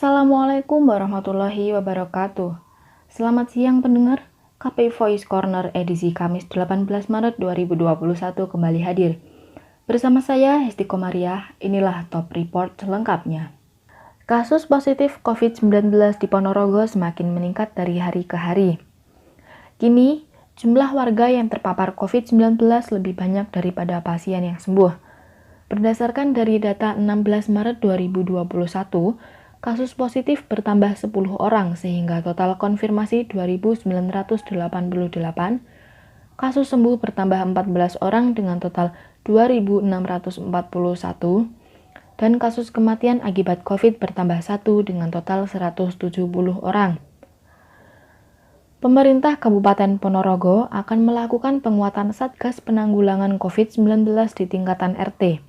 Assalamualaikum warahmatullahi wabarakatuh. Selamat siang pendengar. KPI Voice Corner edisi Kamis 18 Maret 2021 kembali hadir. Bersama saya Hesti Komariah, inilah top report selengkapnya. Kasus positif COVID-19 di Ponorogo semakin meningkat dari hari ke hari. Kini, jumlah warga yang terpapar COVID-19 lebih banyak daripada pasien yang sembuh. Berdasarkan dari data 16 Maret 2021, kasus positif bertambah 10 orang sehingga total konfirmasi 2.988, kasus sembuh bertambah 14 orang dengan total 2.641, dan kasus kematian akibat COVID bertambah 1 dengan total 170 orang. Pemerintah Kabupaten Ponorogo akan melakukan penguatan Satgas Penanggulangan COVID-19 di tingkatan RT,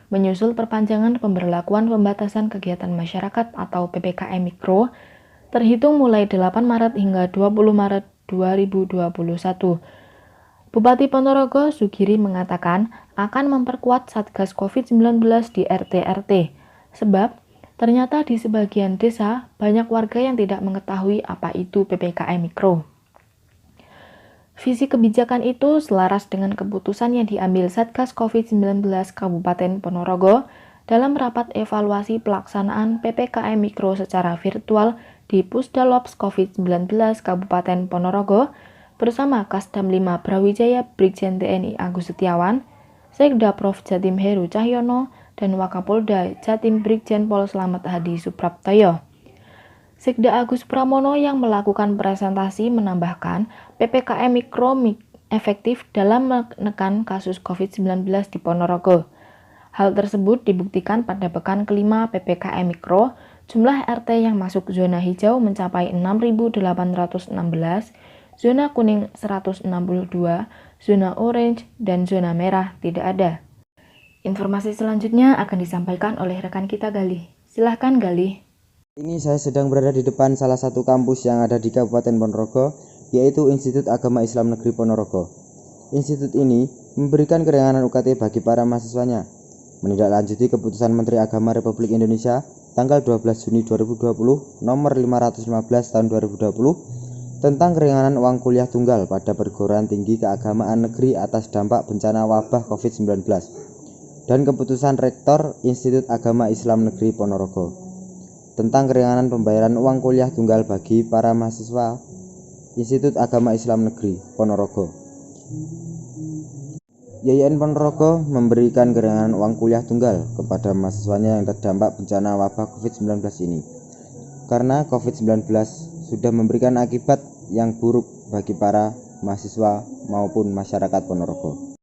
menyusul perpanjangan pemberlakuan pembatasan kegiatan masyarakat atau PPKM Mikro, terhitung mulai 8 Maret hingga 20 Maret 2021. Bupati Ponorogo, Sugiri, mengatakan akan memperkuat Satgas COVID-19 di RT-RT, sebab ternyata di sebagian desa banyak warga yang tidak mengetahui apa itu PPKM Mikro. Visi kebijakan itu selaras dengan keputusan yang diambil Satgas COVID-19 Kabupaten Ponorogo dalam rapat evaluasi pelaksanaan PPKM Mikro secara virtual di Pusdalops COVID-19 Kabupaten Ponorogo bersama Kasdam 5 Brawijaya Brigjen TNI Agus Setiawan, Sekda Prof Jatim Heru Cahyono, dan Wakapolda Jatim Brigjen Pol Slamet Hadi Supraptoyo. Sekda Agus Pramono yang melakukan presentasi menambahkan PPKM Mikro efektif dalam menekan kasus COVID-19 di Ponorogo. Hal tersebut dibuktikan pada pekan kelima PPKM Mikro, jumlah RT yang masuk zona hijau mencapai 6.816, zona kuning 162, zona orange, dan zona merah tidak ada. Informasi selanjutnya akan disampaikan oleh rekan kita Galih. Silahkan Galih. Ini saya sedang berada di depan salah satu kampus yang ada di Kabupaten Ponorogo, yaitu Institut Agama Islam Negeri Ponorogo. Institut ini memberikan keringanan UKT bagi para mahasiswanya, menindaklanjuti keputusan Menteri Agama Republik Indonesia tanggal 12 Juni 2020 nomor 515 tahun 2020 tentang keringanan uang kuliah tunggal pada perguruan tinggi keagamaan negeri atas dampak bencana wabah COVID-19 dan keputusan Rektor Institut Agama Islam Negeri Ponorogo tentang keringanan pembayaran uang kuliah tunggal bagi para mahasiswa Institut Agama Islam Negeri Ponorogo. YIN Ponorogo memberikan keringanan uang kuliah tunggal kepada mahasiswanya yang terdampak bencana wabah COVID-19 ini, karena COVID-19 sudah memberikan akibat yang buruk bagi para mahasiswa maupun masyarakat Ponorogo.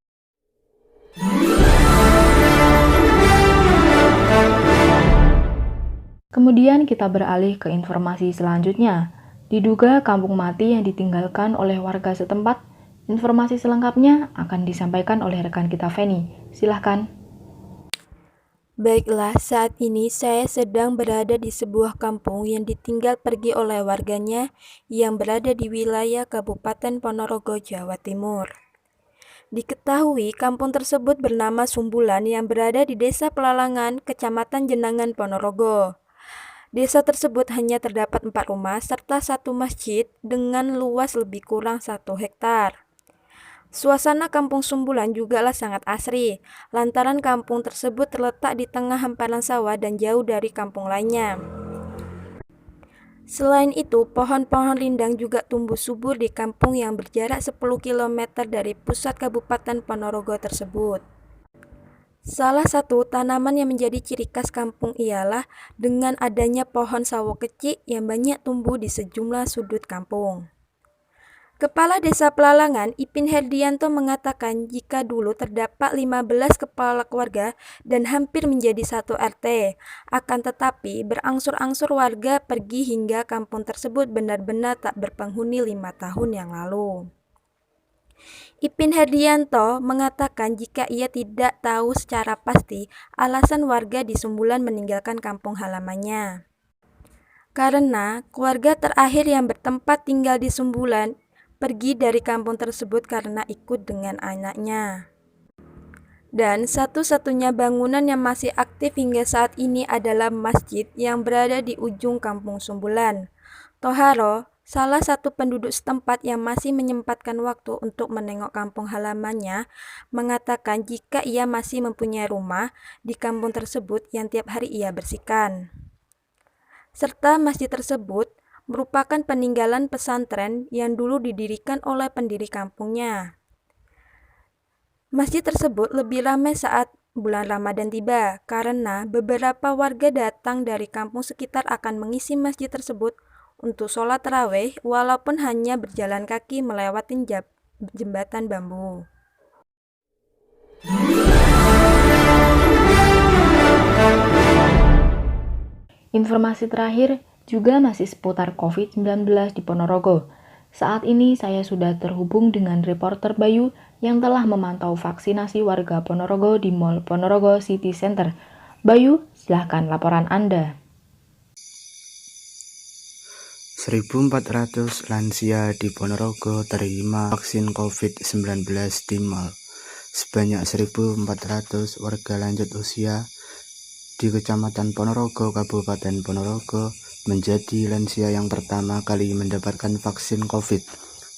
Kemudian kita beralih ke informasi selanjutnya. Diduga kampung mati yang ditinggalkan oleh warga setempat. Informasi selengkapnya akan disampaikan oleh rekan kita Feni. Silahkan. Baiklah, saat ini saya sedang berada di sebuah kampung yang ditinggal pergi oleh warganya yang berada di wilayah Kabupaten Ponorogo, Jawa Timur. Diketahui kampung tersebut bernama Sumbulan yang berada di Desa Pelalangan, Kecamatan Jenangan, Ponorogo. Desa tersebut hanya terdapat 4 rumah serta 1 masjid dengan luas lebih kurang 1 hektar. Suasana kampung Sumbulan jugalah sangat asri, lantaran kampung tersebut terletak di tengah hamparan sawah dan jauh dari kampung lainnya. Selain itu, pohon-pohon rindang juga tumbuh subur di kampung yang berjarak 10 km dari pusat Kabupaten Ponorogo tersebut. Salah satu tanaman yang menjadi ciri khas kampung ialah dengan adanya pohon sawo kecil yang banyak tumbuh di sejumlah sudut kampung. Kepala Desa Pelalangan, Ipin Herdianto, mengatakan jika dulu terdapat 15 kepala keluarga dan hampir menjadi 1 RT, akan tetapi berangsur-angsur warga pergi hingga kampung tersebut benar-benar tak berpenghuni 5 tahun yang lalu. Ipin Herdianto mengatakan jika ia tidak tahu secara pasti alasan warga di Sumbulan meninggalkan kampung halamannya. Karena keluarga terakhir yang bertempat tinggal di Sumbulan pergi dari kampung tersebut karena ikut dengan anaknya. Dan satu-satunya bangunan yang masih aktif hingga saat ini adalah masjid yang berada di ujung Kampung Sumbulan. Toharo, salah satu penduduk setempat yang masih menyempatkan waktu untuk menengok kampung halamannya, mengatakan jika ia masih mempunyai rumah di kampung tersebut yang tiap hari ia bersihkan. Serta masjid tersebut merupakan peninggalan pesantren yang dulu didirikan oleh pendiri kampungnya. Masjid tersebut lebih ramai saat bulan Ramadan tiba karena beberapa warga datang dari kampung sekitar akan mengisi masjid tersebut untuk sholat tarawih walaupun hanya berjalan kaki melewati jembatan bambu. Informasi terakhir juga masih seputar COVID-19 di Ponorogo. Saat ini saya sudah terhubung dengan reporter Bayu yang telah memantau vaksinasi warga Ponorogo di Mall Ponorogo City Center. Bayu, silahkan laporan Anda. 1.400 lansia di Ponorogo terima vaksin COVID-19 di Mall. Sebanyak 1.400 warga lanjut usia di Kecamatan Ponorogo, Kabupaten Ponorogo menjadi lansia yang pertama kali mendapatkan vaksin COVID.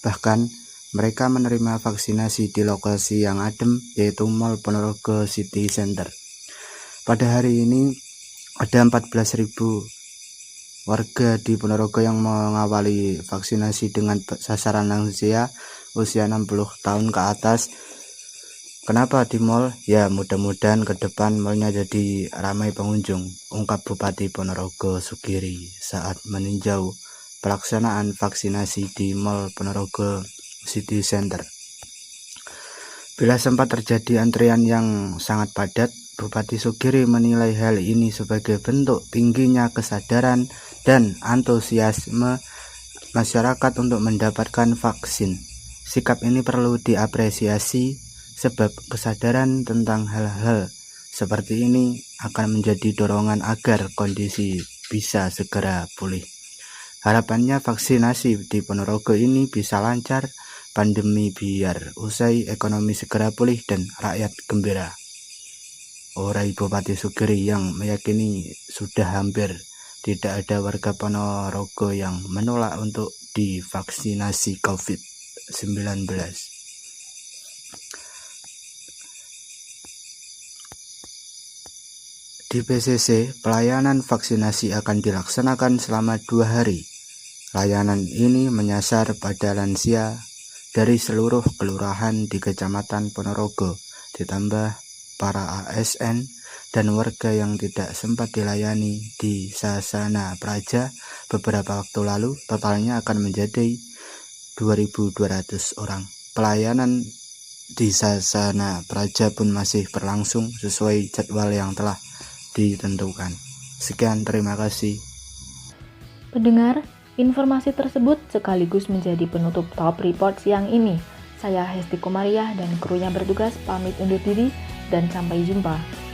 Bahkan, mereka menerima vaksinasi di lokasi yang adem, yaitu Mall Ponorogo City Center. Pada hari ini, ada 14.000 warga di Ponorogo yang mengawali vaksinasi dengan sasaran lansia usia 60 tahun ke atas. Kenapa di mall? Ya, mudah-mudahan ke depan mallnya jadi ramai pengunjung, ungkap Bupati Ponorogo Sugiri saat meninjau pelaksanaan vaksinasi di Mall Ponorogo City Center. Bila sempat terjadi antrian yang sangat padat, Bupati Sugiri menilai hal ini sebagai bentuk tingginya kesadaran dan antusiasme masyarakat untuk mendapatkan vaksin. Sikap ini perlu diapresiasi sebab kesadaran tentang hal-hal seperti ini akan menjadi dorongan agar kondisi bisa segera pulih. Harapannya vaksinasi di Ponorogo ini bisa lancar, pandemi biar usai, ekonomi segera pulih dan rakyat gembira. Urai Bupati Sugiri yang meyakini sudah hampir tidak ada warga Ponorogo yang menolak untuk divaksinasi COVID-19. Di PCC, pelayanan vaksinasi akan dilaksanakan selama 2 hari. Layanan ini menyasar pada lansia dari seluruh kelurahan di Kecamatan Ponorogo, ditambah para ASN dan warga yang tidak sempat dilayani di Sasana Praja beberapa waktu lalu. Totalnya akan menjadi 2.200 orang. Pelayanan di Sasana Praja pun masih berlangsung sesuai jadwal yang telah ditentukan. Sekian, terima kasih. Pendengar, informasi tersebut sekaligus menjadi penutup Top Report siang ini. Saya Hesti Komariah dan krunya bertugas pamit undur diri dan sampai jumpa.